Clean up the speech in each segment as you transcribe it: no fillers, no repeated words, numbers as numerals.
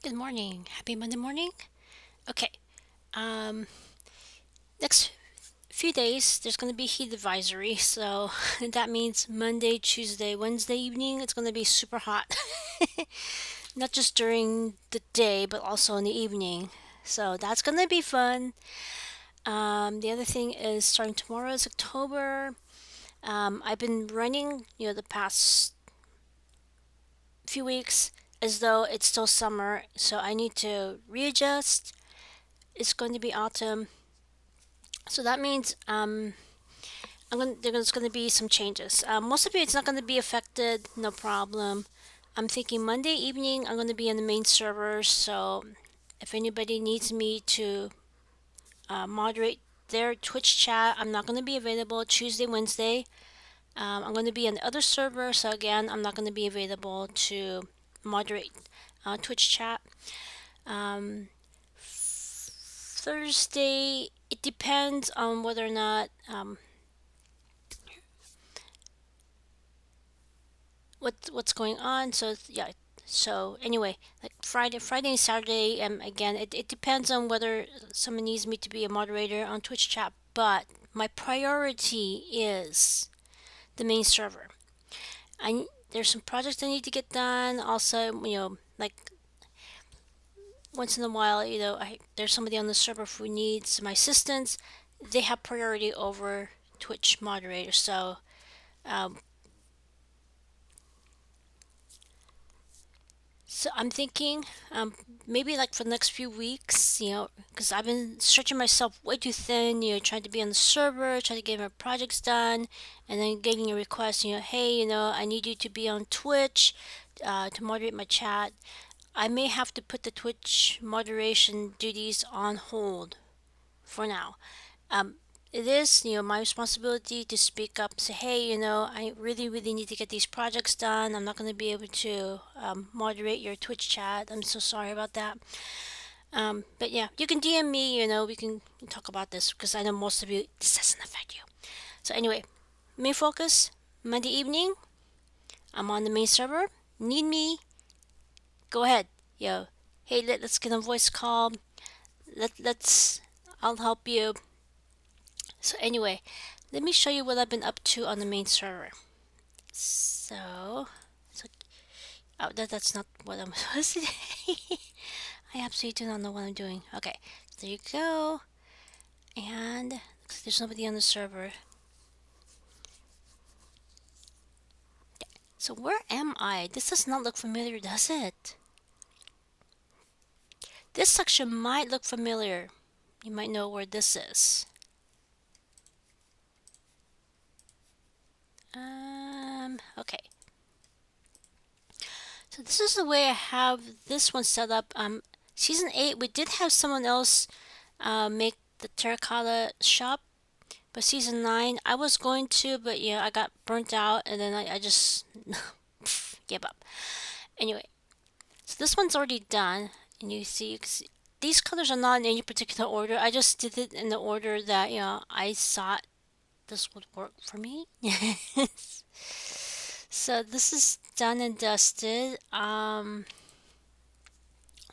Good morning. Happy Monday morning. Okay. Um, next few days there's going to be heat advisory, so that means Monday, Tuesday, Wednesday evening it's going to be super hot. Not just during the day, but also in the evening. So that's going to be fun. The other thing is starting tomorrow is October. I've been running, the past few weeks as though it's still summer, so I need to readjust. It's going to be autumn. So that means there's going to be some changes. Most of it's not going to be affected, no problem. I'm thinking Monday evening I'm going to be in the main server, so if anybody needs me to moderate their Twitch chat, I'm not going to be available Tuesday, Wednesday. I'm going to be on the other server, so again, I'm not going to be available to moderate Twitch chat. Thursday, it depends on whether or not what's going on. So yeah. So anyway, like Friday and Saturday, again, it depends on whether someone needs me to be a moderator on Twitch chat. But my priority is the main server. There's some projects I need to get done. Also, like once in a while, there's somebody on the server who needs my assistance. They have priority over Twitch moderators. So um, So I'm thinking, maybe like for the next few weeks, because I've been stretching myself way too thin, trying to be on the server, trying to get my projects done, and then getting a request, hey, I need you to be on Twitch, to moderate my chat. I may have to put the Twitch moderation duties on hold for now. Um, it is, my responsibility to speak up, say, hey, I really, really need to get these projects done. I'm not going to be able to moderate your Twitch chat. I'm so sorry about that. But yeah, you can DM me, we can talk about this because I know most of you, this doesn't affect you. So anyway, main focus, Monday evening, I'm on the main server. Need me? Go ahead. Hey, let's get a voice call. I'll help you. So anyway, let me show you what I've been up to on the main server. So oh, that's not what I'm supposed to do. I absolutely do not know what I'm doing. Okay, so there you go. And there's nobody on the server. So where am I? This does not look familiar, does it? This section might look familiar. You might know where this is. Okay. So this is the way I have this one set up. Season 8, we did have someone else make the terracotta shop, but season 9, I was going to, but yeah, I got burnt out, and then I just gave up. Anyway, so this one's already done, and you can see these colors are not in any particular order. I just did it in the order that I thought this would work for me. So this is done and dusted.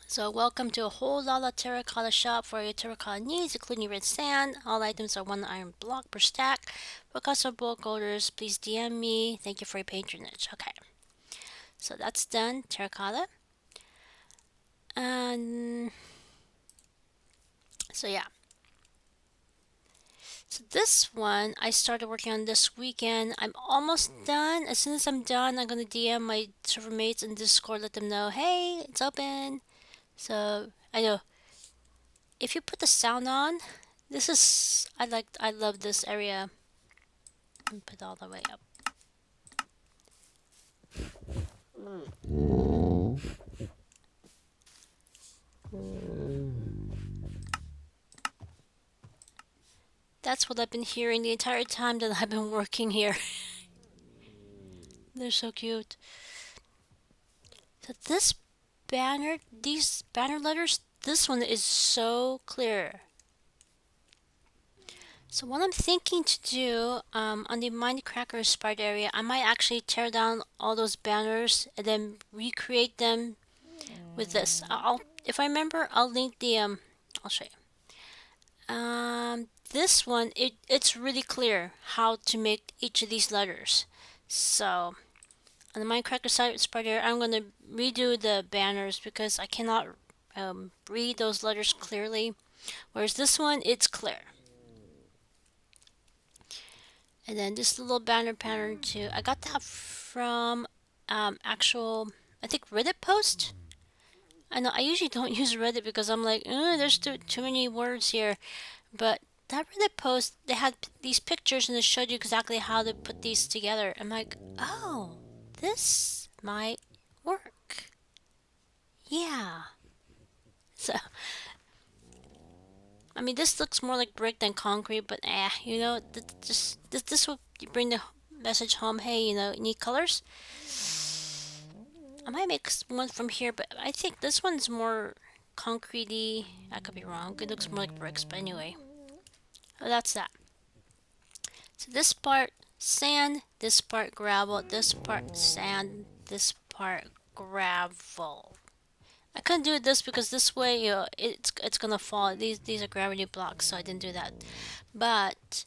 So welcome to a whole lot of terracotta shop for your terracotta needs, including red sand. All items are 1 iron block per stack. For custom bulk orders, please DM me. Thank you for your patronage. Okay, so that's done, terracotta. And so yeah. So this one I started working on this weekend. I'm almost done. As soon as I'm done, I'm gonna DM my server mates in Discord, let them know, hey, it's open. So I know if you put the sound on, this is I love this area. Put it all the way up. That's what I've been hearing the entire time that I've been working here. They're so cute. So these banner letters, this one is so clear. So what I'm thinking to do on the Mindcrack inspired area, I might actually tear down all those banners and then recreate them with this. If I remember, I'll link the I'll show you. This one, it's really clear how to make each of these letters. So on the Mindcracker site Spider, I'm going to redo the banners because I cannot read those letters clearly. Whereas this one, it's clear. And then this little banner pattern too. I got that from actual, I think Reddit post. I know I usually don't use Reddit because I'm like, there's too many words here. But that Reddit post, they had these pictures and it showed you exactly how to put these together. I'm like, oh, this might work. Yeah. So, I mean, this looks more like brick than concrete, but you know, this will bring the message home. Hey, you know, need colors? I might make one from here, but I think this one's more concretey. I could be wrong. It looks more like bricks, but anyway. So that's that. So this part sand, this part gravel, this part sand, this part gravel. I couldn't do this because this way, you know, it's gonna fall. These are gravity blocks, so I didn't do that. But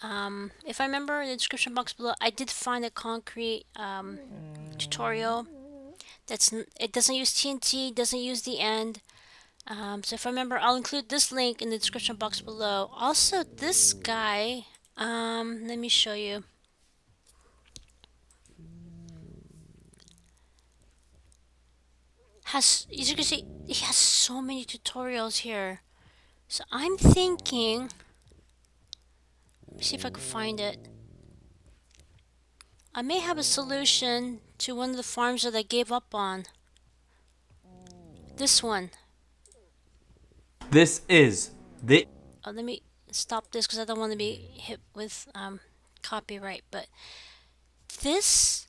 if I remember in the description box below, I did find a concrete tutorial. It doesn't use TNT, doesn't use the end. So if I remember, I'll include this link in the description box below. Also, this guy, let me show you. As you can see, he has so many tutorials here. So I'm thinking, let me see if I can find it. I may have a solution to one of the farms that I gave up on. This one. This is the... Oh, let me stop this because I don't want to be hit with copyright. But this,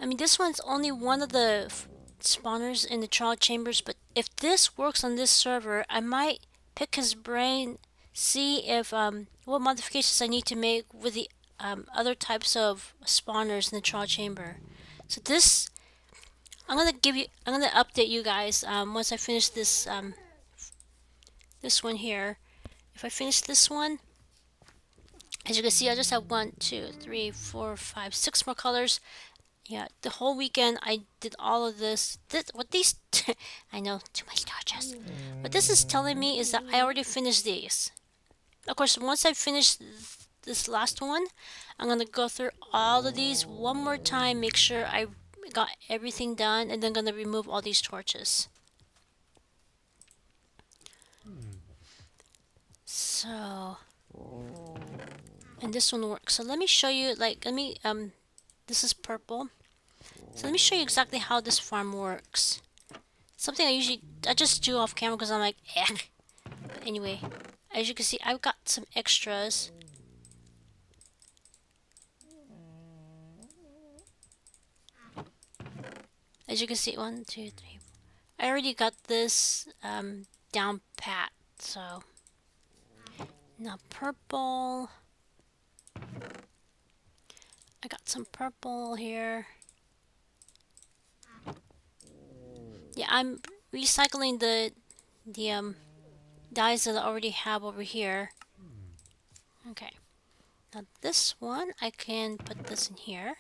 I mean, this one's only one of the spawners in the trial chambers. But if this works on this server, I might pick his brain, see if what modifications I need to make with the other types of spawners in the trial chamber. So this, I'm gonna update you guys once I finish this this one here. If I finish this one, as you can see, I just have 1, 2, 3, 4, 5, 6 more colors. Yeah, the whole weekend I did all of this. What these, I know, too much touches. What this is telling me is that I already finished these. Of course, once I finish this last one, I'm gonna go through all of these one more time, make sure I got everything done, and then gonna remove all these torches. So, and this one works. So let me show you, like, this is purple. So let me show you exactly how this farm works. Something I just do off camera because I'm like, But anyway, as you can see, I've got some extras. As you can see, 1, 2, 3, 4. I already got this down pat, so. Now purple. I got some purple here. Yeah, I'm recycling the dyes that I already have over here. Okay. Now this one, I can put this in here.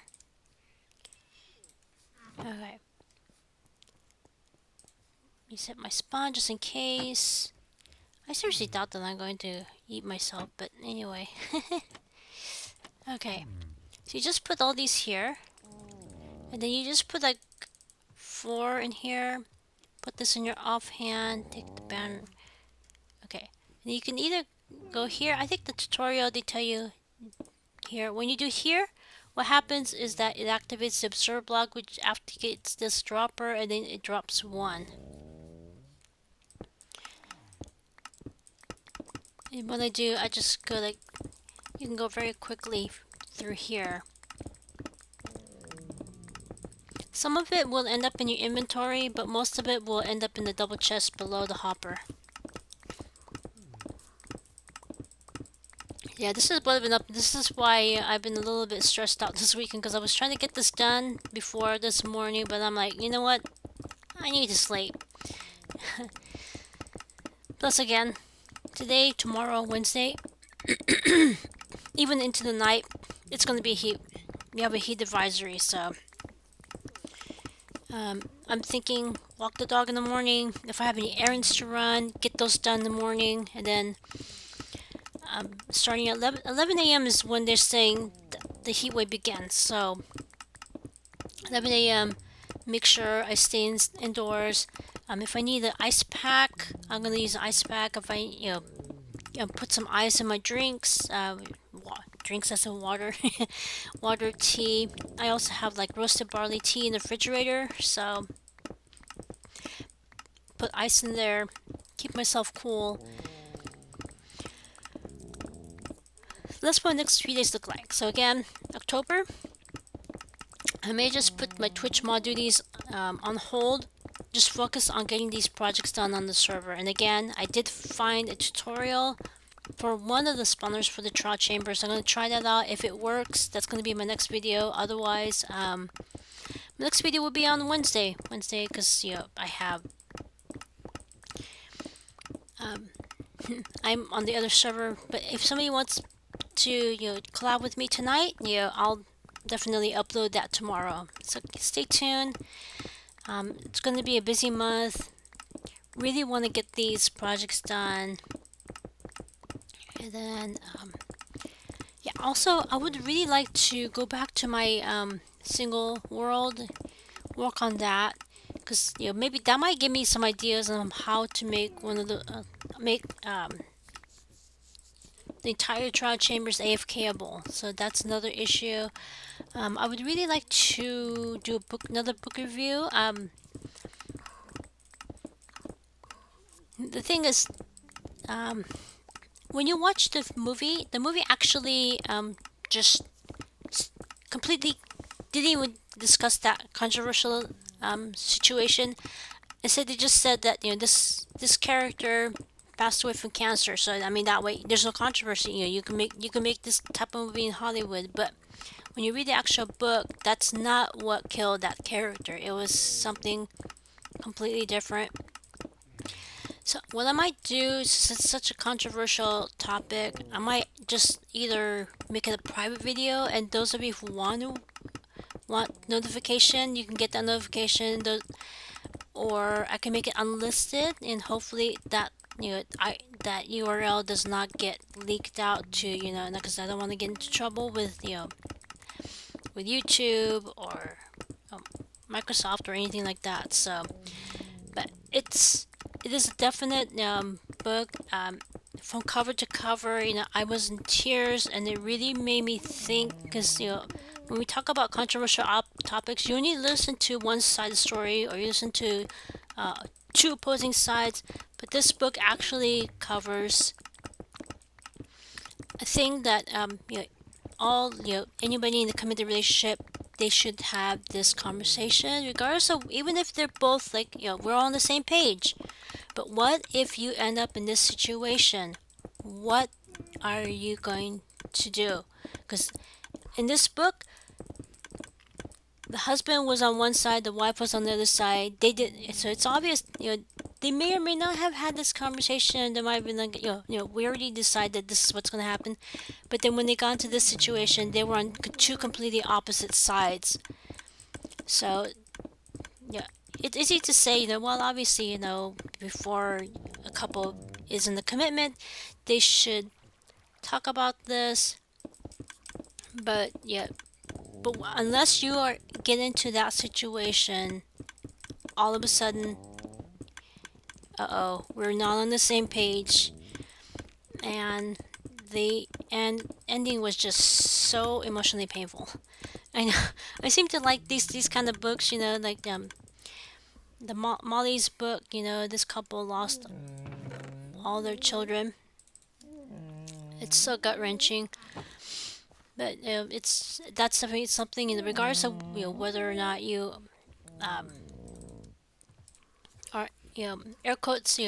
Okay. Reset my spawn just in case. I seriously doubt that I'm going to eat myself, but anyway. Okay. So you just put all these here. And then you just put like 4 in here. Put this in your offhand. Take the banner. Okay. And you can either go here. I think the tutorial, they tell you here. When you do here, what happens is that it activates the observer block, which activates this dropper, and then it drops 1. And what I do, I just go like, you can go very quickly through here. Some of it will end up in your inventory, but most of it will end up in the double chest below the hopper. Yeah, this is what I've been up. This is why I've been a little bit stressed out this weekend because I was trying to get this done before this morning, but I'm like, you know what? I need to sleep. Plus, again, today, tomorrow, Wednesday, even into the night, it's going to be heat. We have a heat advisory, so I'm thinking walk the dog in the morning. If I have any errands to run, get those done in the morning, and then starting at 11 a.m. is when they're saying the heat wave begins. So 11 a.m. Make sure I stay indoors. If I need an ice pack, I'm gonna use an ice pack. If I put some ice in my drinks, drinks as in water, water, tea. I also have like roasted barley tea in the refrigerator, so put ice in there, keep myself cool. That's what the next few days look like. So again, October, I may just put my Twitch mod duties on hold. Just focus on getting these projects done on the server. And again, I did find a tutorial for one of the spawners for the trial chambers. I'm going to try that out. If it works, that's going to be my next video. Otherwise, my next video will be on Wednesday. Because, I have... I'm on the other server. But if somebody wants to, collab with me tonight, I'll definitely upload that tomorrow. So stay tuned. It's going to be a busy month. Really want to get these projects done. And then, yeah, also, I would really like to go back to my single world, work on that. Because, maybe that might give me some ideas on how to make one of the, the entire trial chambers AFKable. So that's another issue. I would really like to do another book review. The thing is, when you watch the movie actually just completely didn't even discuss that controversial situation. Instead, they just said that this character passed away from cancer. So I mean that way, there's no controversy. You can make this type of movie in Hollywood, but when you read the actual book, that's not what killed that character. It was something completely different. So what I might do, since it's such a controversial topic, I might just either make it a private video, and those of you who want notification, you can get that notification. Or I can make it unlisted, and hopefully that that URL does not get leaked out to because I don't want to get into trouble with with YouTube or Microsoft or anything like that. So, but it is a definite book. From cover to cover, I was in tears, and it really made me think. Because when we talk about controversial topics, you only listen to one side of the story, or you listen to two opposing sides. But this book actually covers a thing that all anybody in the committed relationship, they should have this conversation, regardless of, even if they're both like we're all on the same page. But what if you end up in this situation? What are you going to do? Because in this book, the husband was on one side, the wife was on the other side. They did, so it's obvious, they may or may not have had this conversation. They might have been like, we already decided this is what's going to happen. But then when they got into this situation, they were on two completely opposite sides. So, yeah, it's easy to say, well, obviously, before a couple is in the commitment, they should talk about this. But, yeah, but unless you get into that situation, all of a sudden, we're not on the same page, and the ending was just so emotionally painful. I know I seem to like these kind of books, like the Molly's book. This couple lost all their children. It's so gut wrenching. But that's definitely something in regards of whether or not you are air quotes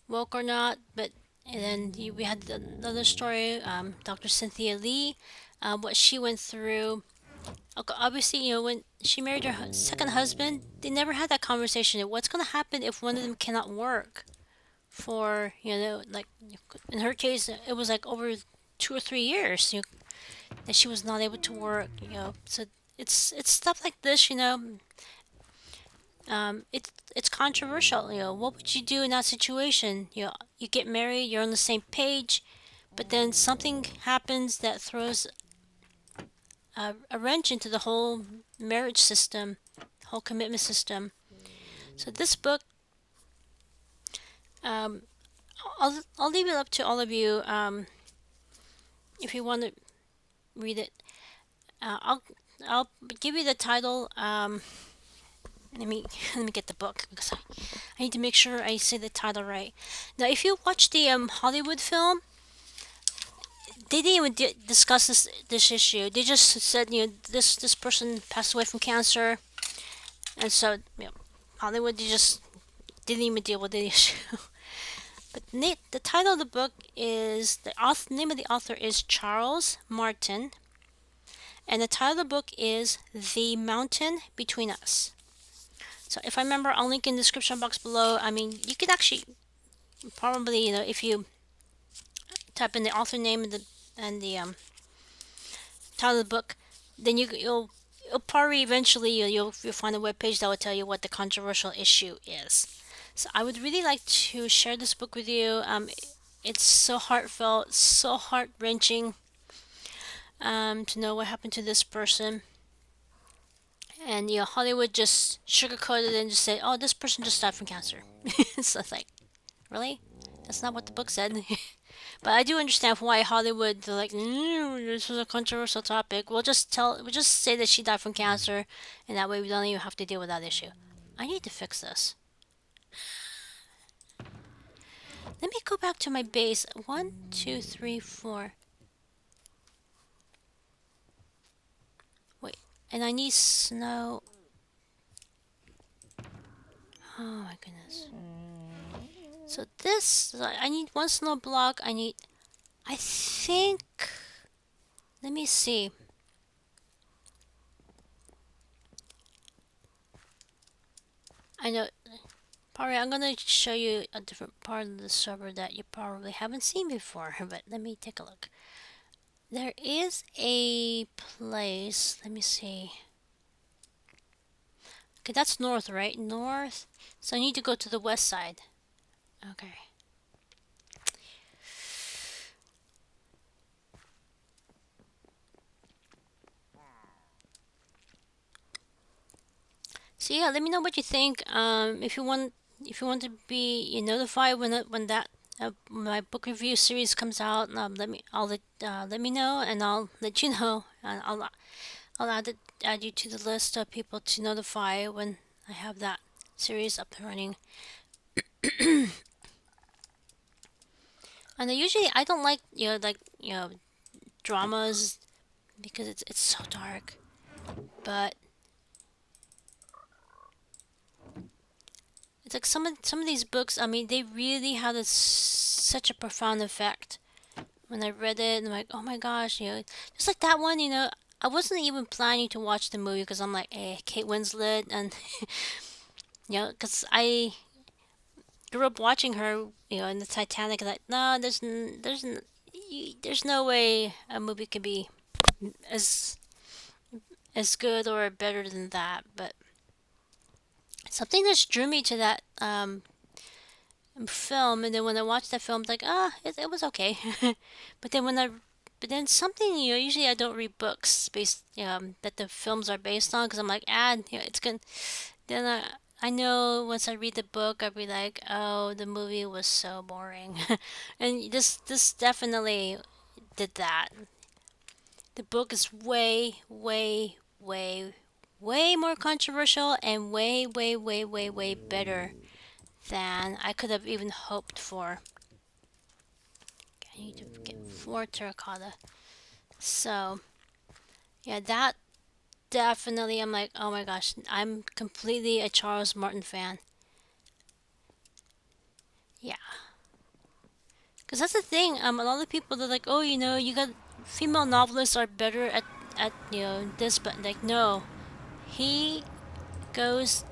woke or not. But And then we had another story, Dr. Cynthia Lee, what she went through. Obviously, when she married her second husband, they never had that conversation. What's going to happen if one of them cannot work for, like in her case, it was like over 2 or 3 years, that she was not able to work. So it's stuff like this. It's controversial. What would you do in that situation? You get married, you're on the same page, but then something happens that throws a wrench into the whole marriage system, whole commitment system. So this book, um, I'll leave it up to all of you, if you want to read it. I'll give you the title. Let me let me get the book because I need to make sure I say the title right. Now, if you watch the Hollywood film, they didn't even discuss this issue. They just said, this person passed away from cancer, and so Hollywood, they just didn't even deal with the issue. But the title of the book is name of the author is Charles Martin, and the title of the book is The Mountain Between Us. So if I remember, I'll link in the description box below. I mean, you could actually probably, if you type in the author name and the title of the book, then you'll probably eventually you'll find a web page that will tell you what the controversial issue is. So I would really like to share this book with you. It's so heartfelt, so heart wrenching, to know what happened to this person. And Hollywood just sugarcoated it and just said, "Oh, this person just died from cancer." So it's like, really? That's not what the book said. But I do understand why Hollywood, they're like, this was a controversial topic. We'll just say that she died from cancer, and that way we don't even have to deal with that issue. I need to fix this. Let me go back to my base. 1, 2, 3, 4. Wait, and I need snow. Oh my goodness. So this, I need one snow block. I think, let me see. I know, probably I'm gonna show you a different part of the server that you probably haven't seen before, but let me take a look. There is a place, let me see. Okay, that's north, right? North. So I need to go to the west side. Okay. So yeah, let me know what you think. If you want to be notified when that my book review series comes out, let me know, and I'll let you know, and I'll add you to the list of people to notify when I have that series up and running. And usually I don't like dramas because it's so dark, but it's like some of these books. I mean, they really had such a profound effect. When I read it, I'm like, oh my gosh, just like that one. I wasn't even planning to watch the movie because I'm like, Kate Winslet, and because I grew up watching her, in the Titanic. Like, no, there's no way a movie could be as good or better than that. But something just drew me to that film, and then when I watched that film, like, it was okay. But then something, usually I don't read books based that the films are based on because I'm like, it's good. Then I know once I read the book, I'll be like, oh, the movie was so boring. And this definitely did that. The book is way, way, way, way more controversial and way, way, way, way, way better than I could have even hoped for. I need to get 4 terracotta. So, yeah, that definitely, I'm like, oh my gosh, I'm completely a Charles Martin fan. Yeah. Because that's the thing. A lot of people they're like, oh, you got female novelists are better at this, but like no, he goes.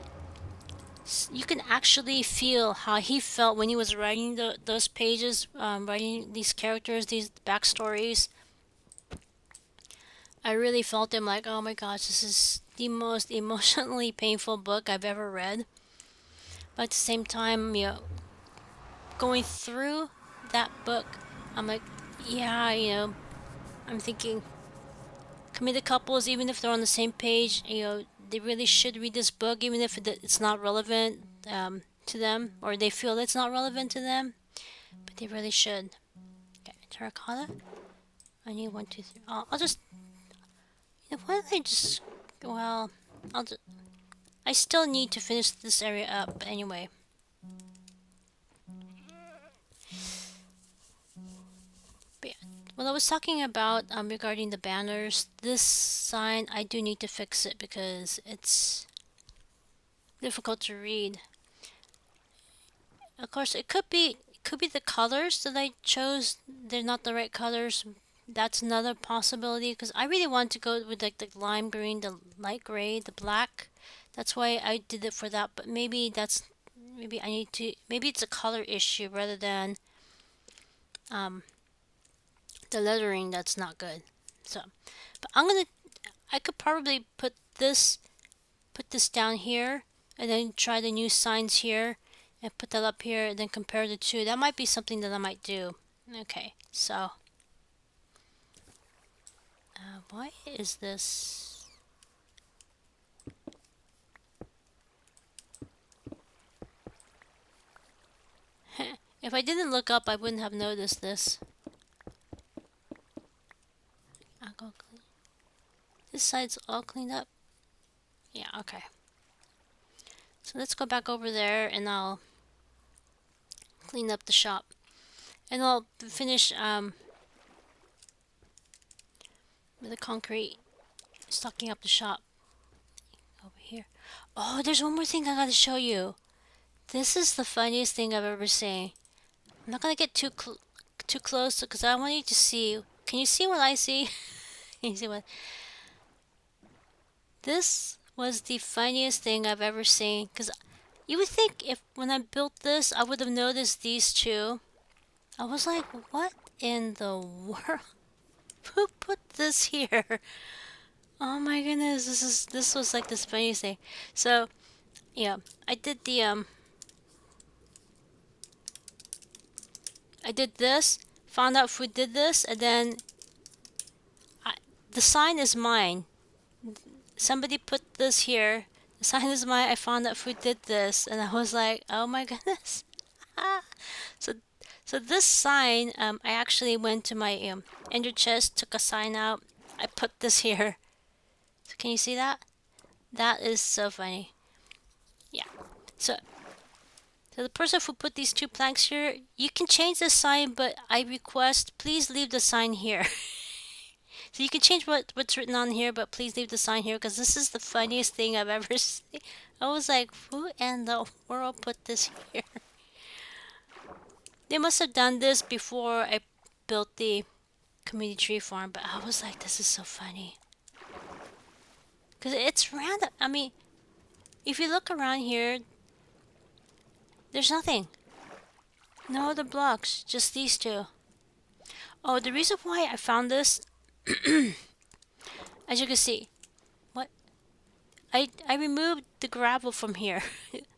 You can actually feel how he felt when he was writing those pages, writing these characters, these backstories. I really felt him like, oh my gosh, this is the most emotionally painful book I've ever read. But at the same time, going through that book, I'm like, yeah, I'm thinking committed couples, even if they're on the same page, they really should read this book, even if it's not relevant to them, or they feel it's not relevant to them, but they really should. Okay, terracotta. I need one, two, three. I'll just. Why don't I just? Well, I'll just. I still need to finish this area up anyway. But yeah, well, I was talking about regarding the banners. This sign, I do need to fix it because it's difficult to read. Of course, it could be the colors that I chose. They're not the right colors. That's another possibility because I really want to go with like the lime green, the light gray, the black. That's why I did it for that. But maybe I need to maybe it's a color issue rather than um the lettering that's not good. So, but I could probably put this down here and then try the new signs here and put that up here and then compare the two. That might be something that I might do. Okay, so why is this? If I didn't look up, I wouldn't have noticed this. I'll go clean. This side's all cleaned up. Yeah, okay. So let's go back over there and I'll clean up the shop. And I'll finish with the concrete, stocking up the shop over here. Oh, there's one more thing I gotta show you. This is the funniest thing I've ever seen. I'm not gonna get too close because I want you to see. Can you see what I see? Can you see what? This was the funniest thing I've ever seen. Because you would think if when I built this, I would have noticed these two. I was like, what in the world? Who put this here? Oh my goodness, this was like this funniest thing. So, yeah, I did I did this, found out who did this, and then the sign is mine. Somebody put this here. The sign is mine. I found out who did this, and I was like, oh my goodness. so, so this sign, I actually went to my ender chest, took a sign out. I put this here. So can you see that? That is so funny. Yeah. So the person who put these two planks here, you can change the sign, but I request please leave the sign here. So you can change what's written on here, but please leave the sign here because this is the funniest thing I've ever seen. I was like, who in the world put this here? They must have done this before I built the community tree farm, but I was like, this is so funny. Because it's random. I mean, if you look around here, there's nothing. No other blocks, just these two. Oh, the reason why I found this, as you can see, what? I removed the gravel from here.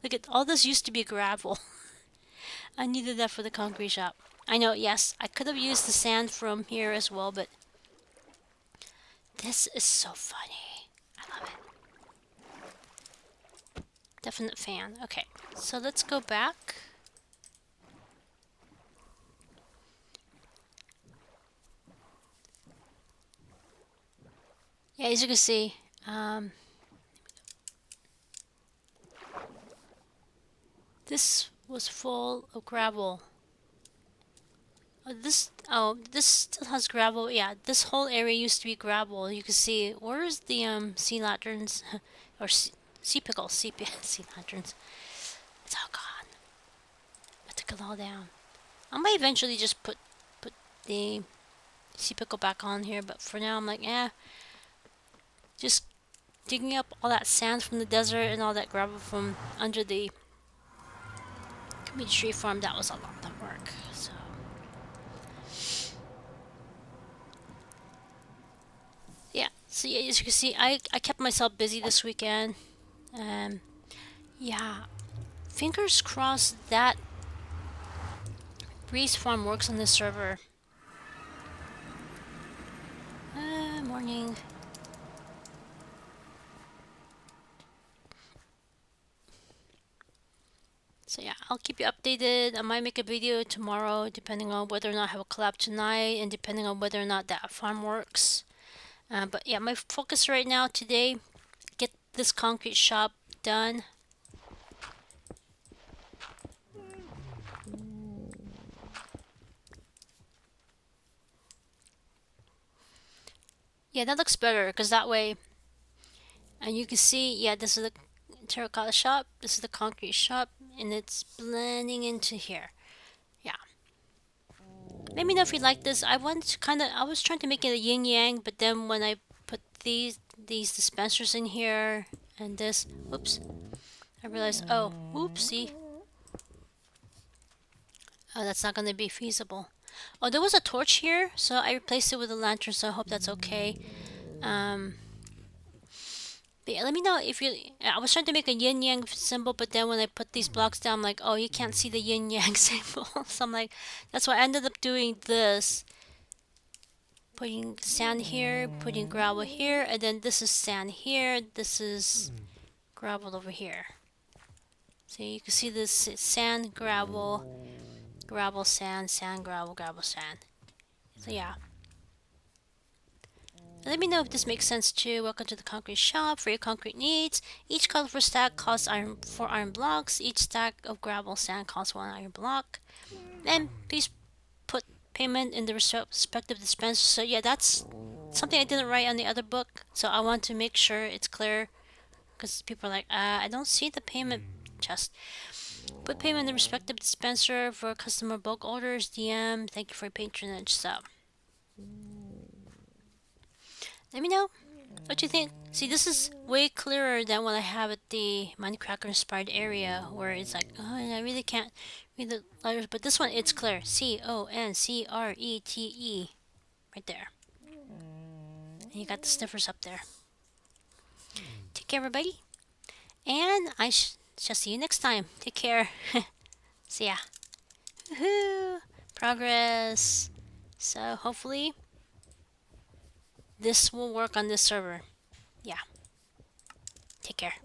Look at all this used to be gravel. I needed that for the concrete shop. I know, yes, I could have used the sand from here as well, but this is so funny. I love it. Definite fan. Okay, so let's go back. Yeah, as you can see, this was full of gravel. This still has gravel. Yeah, this whole area used to be gravel. You can see, where's the sea lanterns or sea pickles, sea lanterns? It's all gone. I took it all down. I might eventually just put the sea pickle back on here, but for now I'm like, just digging up all that sand from the desert and all that gravel from under the community tree farm. That was a lot of work. So yeah, so yeah, as you can see, I kept myself busy this weekend. Um, yeah, fingers crossed that Breeze Farm works on this server. Morning. So yeah, I'll keep you updated. I might make a video tomorrow, depending on whether or not I have a collab tonight, and depending on whether or not that farm works. But yeah, my focus right now today, get this concrete shop done. Yeah, that looks better because that way, and you can see, yeah, this is the terracotta shop, this is the concrete shop, and it's blending into here. Yeah. Let me know if you like this. I want to I was trying to make it a yin yang, but then when I put these dispensers in here and this, oops, I realized, oh, oopsie. Oh, that's not going to be feasible. Oh, there was a torch here, so I replaced it with a lantern, so I hope that's okay. But yeah, let me know if you. I was trying to make a yin yang symbol, but then when I put these blocks down, I'm like, oh, you can't see the yin yang symbol. So I'm like, that's why I ended up doing this. Putting sand here, putting gravel here, and then this is sand here, this is gravel over here. So you can see this sand, gravel, gravel, sand, sand, gravel, gravel, sand. So yeah. Let me know if this makes sense too. Welcome to the concrete shop for your concrete needs. Each colorful stack costs 4 iron blocks. Each stack of gravel sand costs 1 iron block. And please put payment in the respective dispenser. So yeah, that's something I didn't write on the other book. So I want to make sure it's clear because people are like, I don't see the payment chest. Put payment in the respective dispenser for customer bulk orders. DM. Thank you for your patronage. So let me know what you think. See, this is way clearer than what I have at the Mindcrack inspired area where it's like, oh, I really can't read the letters. But this one, it's clear. CONCRETE. Right there. And you got the sniffers up there. Take care, everybody. And I shall see you next time. Take care. See ya. Woohoo! Progress. So hopefully this will work on this server. Yeah. Take care.